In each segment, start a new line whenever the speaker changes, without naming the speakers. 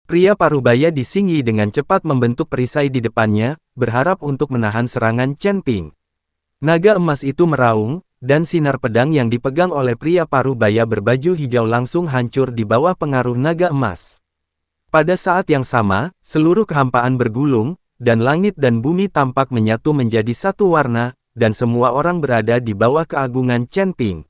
Pria parubaya di Xing Yi dengan cepat membentuk perisai di depannya, berharap untuk menahan serangan Chen Ping. Naga emas itu meraung, dan sinar pedang yang dipegang oleh pria parubaya berbaju hijau langsung hancur di bawah pengaruh naga emas. Pada saat yang sama, seluruh kehampaan bergulung, dan langit dan bumi tampak menyatu menjadi satu warna, dan semua orang berada di bawah keagungan Chen Ping.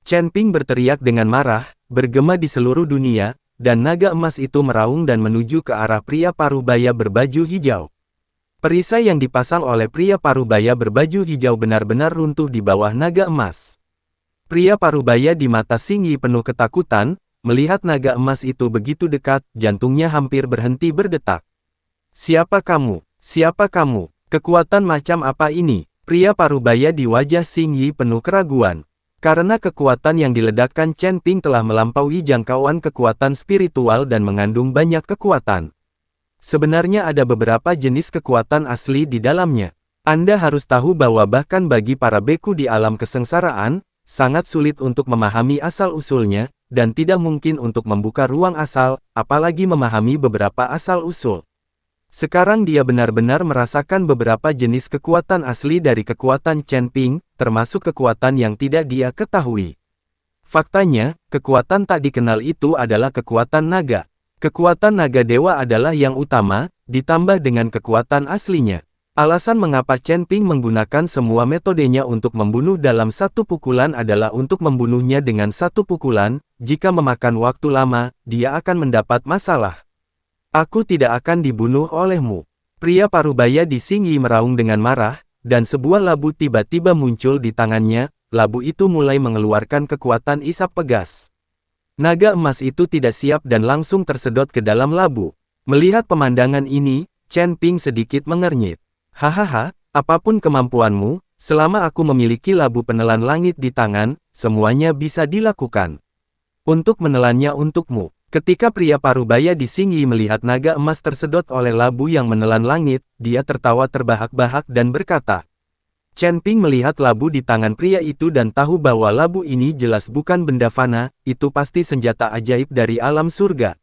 Chen Ping berteriak dengan marah, bergema di seluruh dunia, dan naga emas itu meraung dan menuju ke arah pria parubaya berbaju hijau. Perisai yang dipasang oleh pria parubaya berbaju hijau benar-benar runtuh di bawah naga emas. Pria parubaya di mata Xing Yi penuh ketakutan, melihat naga emas itu begitu dekat, jantungnya hampir berhenti berdetak. Siapa kamu? Siapa kamu? Kekuatan macam apa ini? Pria parubaya di wajah Xing Yi penuh keraguan. Karena kekuatan yang diledakkan Chen Ping telah melampaui jangkauan kekuatan spiritual dan mengandung banyak kekuatan. Sebenarnya ada beberapa jenis kekuatan asli di dalamnya. Anda harus tahu bahwa bahkan bagi para beku di alam kesengsaraan, sangat sulit untuk memahami asal-usulnya, dan tidak mungkin untuk membuka ruang asal, apalagi memahami beberapa asal-usul. Sekarang dia benar-benar merasakan beberapa jenis kekuatan asli dari kekuatan Chen Ping, termasuk kekuatan yang tidak dia ketahui. Faktanya, kekuatan tak dikenal itu adalah kekuatan naga. Kekuatan naga dewa adalah yang utama, ditambah dengan kekuatan aslinya. Alasan mengapa Chen Ping menggunakan semua metodenya untuk membunuh dalam satu pukulan adalah untuk membunuhnya dengan satu pukulan. Jika memakan waktu lama, dia akan mendapat masalah. Aku tidak akan dibunuh olehmu. Pria parubaya di Xing Yi meraung dengan marah, dan sebuah labu tiba-tiba muncul di tangannya. Labu itu mulai mengeluarkan kekuatan isap pegas. Naga emas itu tidak siap dan langsung tersedot ke dalam labu. Melihat pemandangan ini, Chen Ping sedikit mengernyit. Hahaha, apapun kemampuanmu, selama aku memiliki labu penelan langit di tangan, semuanya bisa dilakukan. Untuk menelannya untukmu. Ketika pria parubaya di Xing Yi melihat naga emas tersedot oleh labu yang menelan langit, dia tertawa terbahak-bahak dan berkata, Chen Ping melihat labu di tangan pria itu dan tahu bahwa labu ini jelas bukan benda fana, itu pasti senjata ajaib dari alam surga.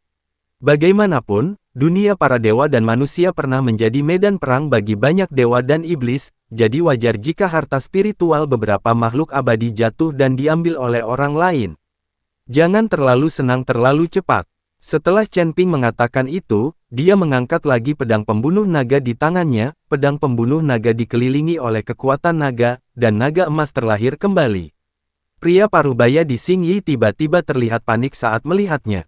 Bagaimanapun, dunia para dewa dan manusia pernah menjadi medan perang bagi banyak dewa dan iblis, jadi wajar jika harta spiritual beberapa makhluk abadi jatuh dan diambil oleh orang lain. Jangan terlalu senang terlalu cepat. Setelah Chen Ping mengatakan itu, dia mengangkat lagi pedang pembunuh naga di tangannya. Pedang pembunuh naga dikelilingi oleh kekuatan naga, dan naga emas terlahir kembali. Pria parubaya di Xing Yi tiba-tiba terlihat panik saat melihatnya.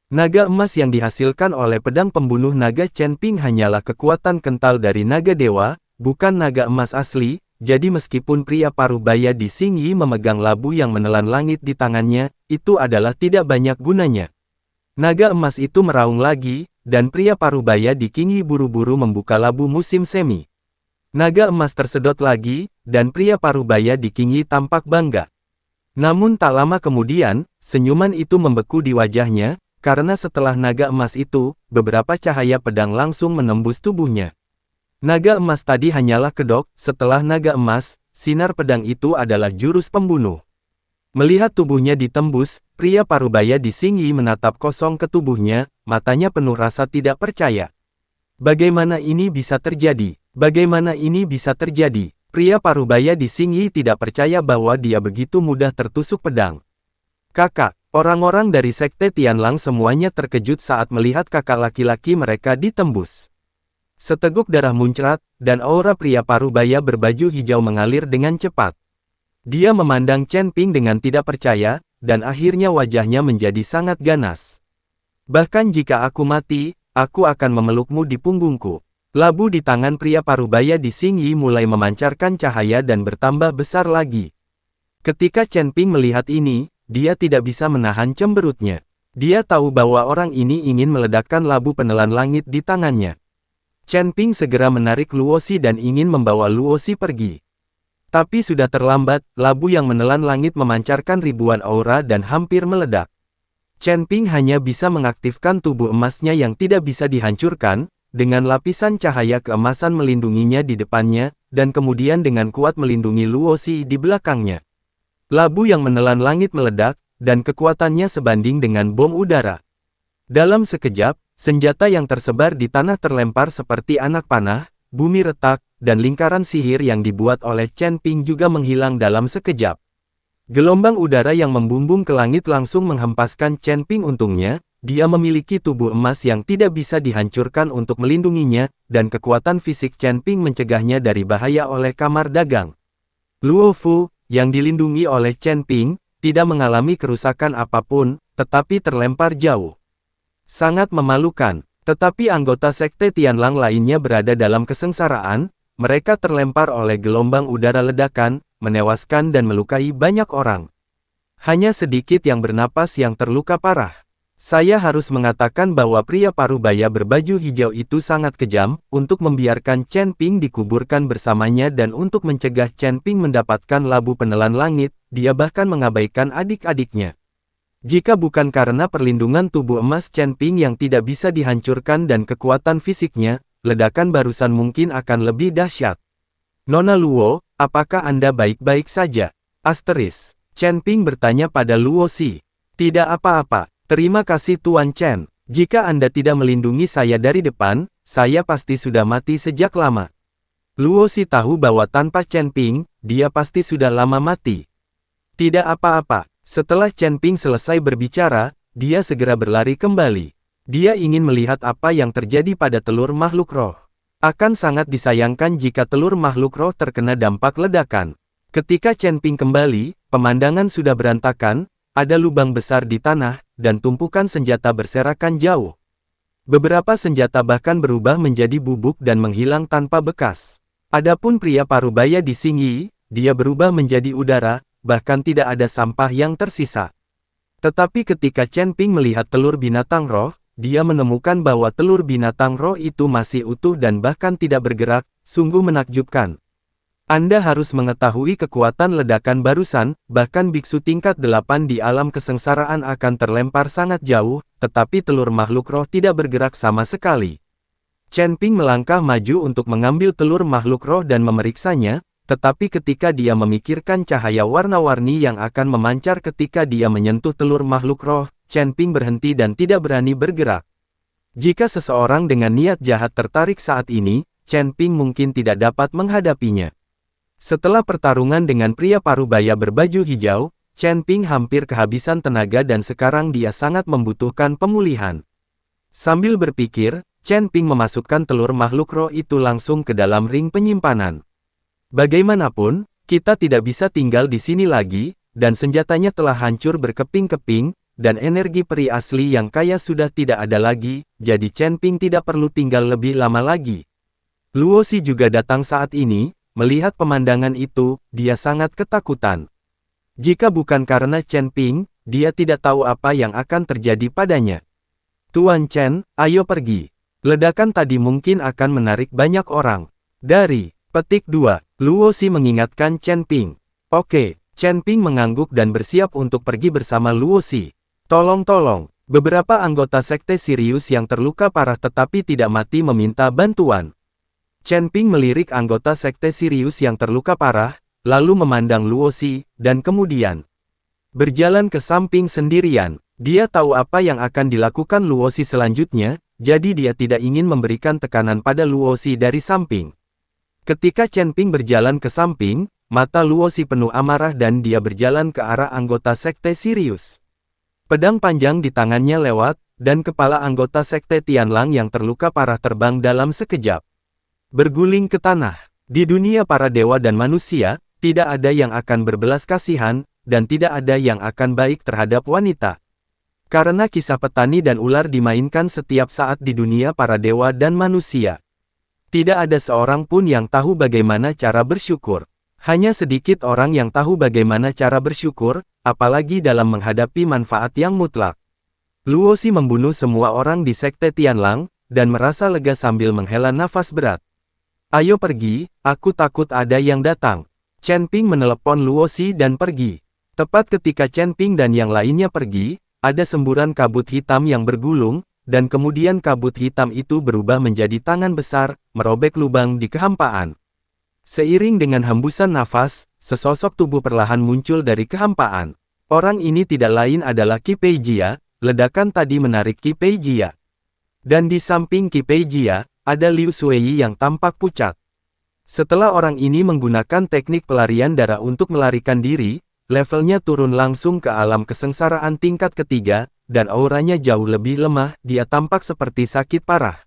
Naga emas yang dihasilkan oleh pedang pembunuh naga Chen Ping hanyalah kekuatan kental dari naga dewa, bukan naga emas asli. Jadi meskipun pria parubaya di Xing Yi memegang labu yang menelan langit di tangannya, itu adalah tidak banyak gunanya. Naga emas itu meraung lagi, dan pria parubaya di Xing Yi buru-buru membuka labu musim semi. Naga emas tersedot lagi, dan pria parubaya di Xing Yi tampak bangga. Namun tak lama kemudian, senyuman itu membeku di wajahnya, karena setelah naga emas itu, beberapa cahaya pedang langsung menembus tubuhnya. Naga emas tadi hanyalah kedok, setelah naga emas, sinar pedang itu adalah jurus pembunuh. Melihat tubuhnya ditembus, pria parubaya di Xing Yi menatap kosong ke tubuhnya, matanya penuh rasa tidak percaya. Bagaimana ini bisa terjadi? Bagaimana ini bisa terjadi? Pria parubaya di Xing Yi tidak percaya bahwa dia begitu mudah tertusuk pedang. Kakak, orang-orang dari Sekte Tianlang semuanya terkejut saat melihat kakak laki-laki mereka ditembus. Seteguk darah muncrat, dan aura pria parubaya berbaju hijau mengalir dengan cepat. Dia memandang Chen Ping dengan tidak percaya, dan akhirnya wajahnya menjadi sangat ganas. Bahkan jika aku mati, aku akan memelukmu di punggungku. Labu di tangan pria parubaya di Xing Yi mulai memancarkan cahaya dan bertambah besar lagi. Ketika Chen Ping melihat ini, dia tidak bisa menahan cemberutnya. Dia tahu bahwa orang ini ingin meledakkan labu penelan langit di tangannya. Chen Ping segera menarik Luosi dan ingin membawa Luosi pergi. Tapi sudah terlambat, labu yang menelan langit memancarkan ribuan aura dan hampir meledak. Chen Ping hanya bisa mengaktifkan tubuh emasnya yang tidak bisa dihancurkan, dengan lapisan cahaya keemasan melindunginya di depannya, dan kemudian dengan kuat melindungi Luosi di belakangnya. Labu yang menelan langit meledak, dan kekuatannya sebanding dengan bom udara. Dalam sekejap, Senjata yang tersebar di tanah terlempar seperti anak panah, bumi retak, dan lingkaran sihir yang dibuat oleh Chen Ping juga menghilang dalam sekejap. Gelombang udara yang membumbung ke langit langsung menghempaskan Chen Ping. Untungnya, dia memiliki tubuh emas yang tidak bisa dihancurkan untuk melindunginya, dan kekuatan fisik Chen Ping mencegahnya dari bahaya oleh kamar dagang. Luo Fu, yang dilindungi oleh Chen Ping, tidak mengalami kerusakan apapun, tetapi terlempar jauh. Sangat memalukan, tetapi anggota Sekte Tianlang lainnya berada dalam kesengsaraan, mereka terlempar oleh gelombang udara ledakan, menewaskan dan melukai banyak orang. Hanya sedikit yang bernapas yang terluka parah. Saya harus mengatakan bahwa pria parubaya berbaju hijau itu sangat kejam, untuk membiarkan Chen Ping dikuburkan bersamanya dan untuk mencegah Chen Ping mendapatkan labu penelan langit, dia bahkan mengabaikan adik-adiknya. Jika bukan karena perlindungan tubuh emas Chen Ping yang tidak bisa dihancurkan dan kekuatan fisiknya, ledakan barusan mungkin akan lebih dahsyat. Nona Luo, apakah Anda baik-baik saja? Asteris. Chen Ping bertanya pada Luo Si. Tidak apa-apa, terima kasih Tuan Chen. Jika Anda tidak melindungi saya dari depan, saya pasti sudah mati sejak lama. Luo Si tahu bahwa tanpa Chen Ping, dia pasti sudah lama mati. Tidak apa-apa. Setelah Chen Ping selesai berbicara, dia segera berlari kembali. Dia ingin melihat apa yang terjadi pada telur makhluk roh. Akan sangat disayangkan jika telur makhluk roh terkena dampak ledakan. Ketika Chen Ping kembali, pemandangan sudah berantakan, ada lubang besar di tanah, dan tumpukan senjata berserakan jauh. Beberapa senjata bahkan berubah menjadi bubuk dan menghilang tanpa bekas. Adapun pria parubaya di Xingyi, dia berubah menjadi udara, bahkan tidak ada sampah yang tersisa. Tetapi ketika Chen Ping melihat telur binatang roh, dia menemukan bahwa telur binatang roh itu masih utuh dan bahkan tidak bergerak, sungguh menakjubkan. Anda harus mengetahui kekuatan ledakan barusan, bahkan biksu tingkat 8 di alam kesengsaraan akan terlempar sangat jauh, tetapi telur makhluk roh tidak bergerak sama sekali. Chen Ping melangkah maju untuk mengambil telur makhluk roh dan memeriksanya, tetapi ketika dia memikirkan cahaya warna-warni yang akan memancar ketika dia menyentuh telur makhluk roh, Chen Ping berhenti dan tidak berani bergerak. Jika seseorang dengan niat jahat tertarik saat ini, Chen Ping mungkin tidak dapat menghadapinya. Setelah pertarungan dengan pria parubaya berbaju hijau, Chen Ping hampir kehabisan tenaga dan sekarang dia sangat membutuhkan pemulihan. Sambil berpikir, Chen Ping memasukkan telur makhluk roh itu langsung ke dalam ring penyimpanan. Bagaimanapun, kita tidak bisa tinggal di sini lagi, dan senjatanya telah hancur berkeping-keping, dan energi peri asli yang kaya sudah tidak ada lagi, jadi Chen Ping tidak perlu tinggal lebih lama lagi. Luo Si juga datang saat ini, melihat pemandangan itu, dia sangat ketakutan. Jika bukan karena Chen Ping, dia tidak tahu apa yang akan terjadi padanya. Tuan Chen, ayo pergi. Ledakan tadi mungkin akan menarik banyak orang. Dari Petik 2. Luo Si mengingatkan Chen Ping. Oke, Chen Ping mengangguk dan bersiap untuk pergi bersama Luo Si. Tolong, beberapa anggota Sekte Sirius yang terluka parah tetapi tidak mati meminta bantuan. Chen Ping melirik anggota Sekte Sirius yang terluka parah, lalu memandang Luo Si, dan kemudian berjalan ke samping sendirian. Dia tahu apa yang akan dilakukan Luo Si selanjutnya, jadi dia tidak ingin memberikan tekanan pada Luo Si dari samping. Ketika Chen Ping berjalan ke samping, mata Luo Si penuh amarah dan dia berjalan ke arah anggota Sekte Sirius. Pedang panjang di tangannya lewat, dan kepala anggota Sekte Tianlang yang terluka parah terbang dalam sekejap. Berguling ke tanah. Di dunia para dewa dan manusia, tidak ada yang akan berbelas kasihan, dan tidak ada yang akan baik terhadap wanita. Karena kisah petani dan ular dimainkan setiap saat di dunia para dewa dan manusia. Tidak ada seorang pun yang tahu bagaimana cara bersyukur. Hanya sedikit orang yang tahu bagaimana cara bersyukur, apalagi dalam menghadapi manfaat yang mutlak. Luo Si membunuh semua orang di Sekte Tianlang, dan merasa lega sambil menghela nafas berat. Ayo pergi, aku takut ada yang datang. Chen Ping menelepon Luo Si dan pergi. Tepat ketika Chen Ping dan yang lainnya pergi, ada semburan kabut hitam yang bergulung, dan kemudian kabut hitam itu berubah menjadi tangan besar, merobek lubang di kehampaan. Seiring dengan hembusan nafas, sesosok tubuh perlahan muncul dari kehampaan. Orang ini tidak lain adalah Qi Pei Jia, ledakan tadi menarik Qi Pei Jia. Dan di samping Qi Peijia, ada Liu Shuei yang tampak pucat. Setelah orang ini menggunakan teknik pelarian darah untuk melarikan diri, levelnya turun langsung ke alam kesengsaraan tingkat ketiga, dan auranya jauh lebih lemah, dia tampak seperti sakit parah.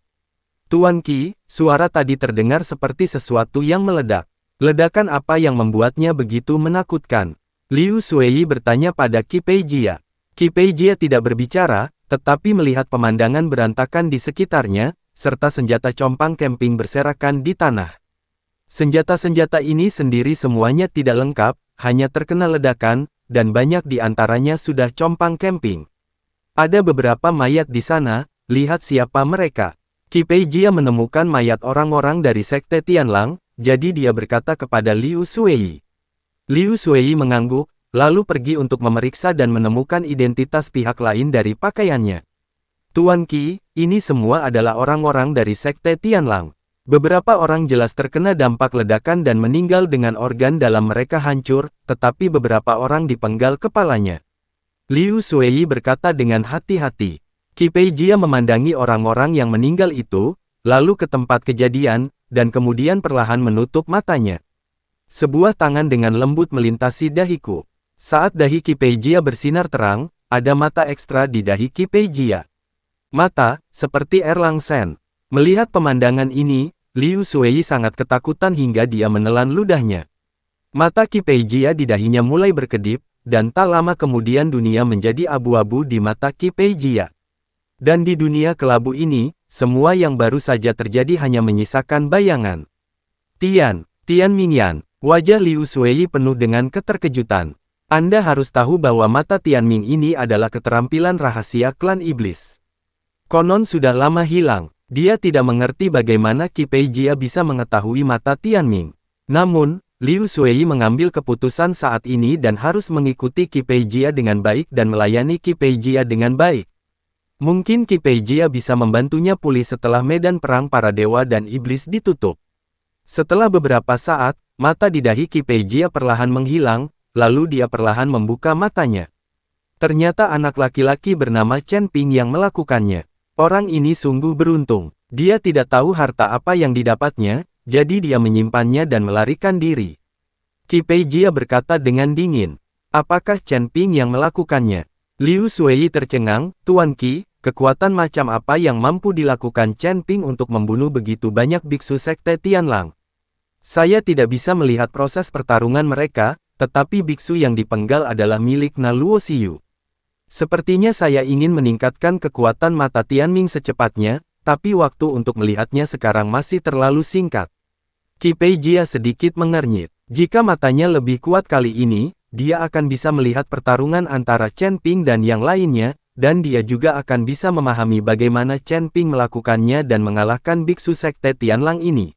Tuan Qi, suara tadi terdengar seperti sesuatu yang meledak. Ledakan apa yang membuatnya begitu menakutkan? Liu Shuei bertanya pada Qi Peijia. Qi Peijia tidak berbicara, tetapi melihat pemandangan berantakan di sekitarnya, serta senjata compang camping berserakan di tanah. Senjata-senjata ini sendiri semuanya tidak lengkap, hanya terkena ledakan, dan banyak di antaranya sudah compang camping. Ada beberapa mayat di sana, lihat siapa mereka. Qi Peijia menemukan mayat orang-orang dari Sekte Tianlang, jadi dia berkata kepada Liu Shuei. Liu Shuei mengangguk, lalu pergi untuk memeriksa dan menemukan identitas pihak lain dari pakaiannya. Tuan Qi, ini semua adalah orang-orang dari Sekte Tianlang. Beberapa orang jelas terkena dampak ledakan dan meninggal dengan organ dalam mereka hancur, tetapi beberapa orang dipenggal kepalanya. Liu Shuei berkata dengan hati-hati. Qi Peijia memandangi orang-orang yang meninggal itu, lalu ke tempat kejadian, dan kemudian perlahan menutup matanya. Sebuah tangan dengan lembut melintasi dahiku. Saat dahi Qi Peijia bersinar terang, ada mata ekstra di dahi Qi Peijia. Mata, seperti Erlang Shen. Melihat pemandangan ini, Liu Shuei sangat ketakutan hingga dia menelan ludahnya. Mata Qi Peijia di dahinya mulai berkedip, dan tak lama kemudian dunia menjadi abu-abu di mata Qi Peijia. Dan di dunia kelabu ini, semua yang baru saja terjadi hanya menyisakan bayangan. Tian Mingyan, wajah Liu Shuei penuh dengan keterkejutan. Anda harus tahu bahwa mata Tianming ini adalah keterampilan rahasia klan iblis. Konon sudah lama hilang, dia tidak mengerti bagaimana Qi Peijia bisa mengetahui mata Tianming. Namun, Liu Shuei mengambil keputusan saat ini dan harus mengikuti Qi Peijia dengan baik dan melayani Qi Peijia dengan baik. Mungkin Qi Peijia bisa membantunya pulih setelah medan perang para dewa dan iblis ditutup. Setelah beberapa saat, mata di dahi Qi Peijia perlahan menghilang, lalu dia perlahan membuka matanya. Ternyata anak laki-laki bernama Chen Ping yang melakukannya. Orang ini sungguh beruntung. Dia tidak tahu harta apa yang didapatnya, jadi dia menyimpannya dan melarikan diri. Qi Peijia berkata dengan dingin. Apakah Chen Ping yang melakukannya? Liu Shuei tercengang, Tuan Qi, kekuatan macam apa yang mampu dilakukan Chen Ping untuk membunuh begitu banyak biksu Sekte Tianlang? Saya tidak bisa melihat proses pertarungan mereka, tetapi biksu yang dipenggal adalah milik Na Luoxiu. Sepertinya saya ingin meningkatkan kekuatan mata Tianming secepatnya, tapi waktu untuk melihatnya sekarang masih terlalu singkat. Qi Peijia sedikit mengernyit. Jika matanya lebih kuat kali ini, dia akan bisa melihat pertarungan antara Chen Ping dan yang lainnya, dan dia juga akan bisa memahami bagaimana Chen Ping melakukannya dan mengalahkan biksu Sekte Tianlang ini.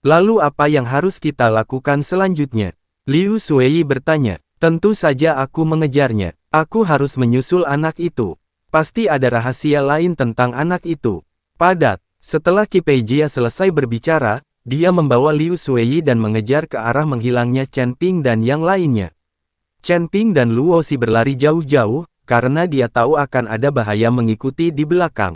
Lalu apa yang harus kita lakukan selanjutnya? Liu Shuei bertanya. Tentu saja aku mengejarnya. Aku harus menyusul anak itu. Pasti ada rahasia lain tentang anak itu. Padat. Setelah Qi Peijia selesai berbicara, dia membawa Liu Shuei dan mengejar ke arah menghilangnya Chen Ping dan yang lainnya. Chen Ping dan Luoxi berlari jauh-jauh, karena dia tahu akan ada bahaya mengikuti di belakang.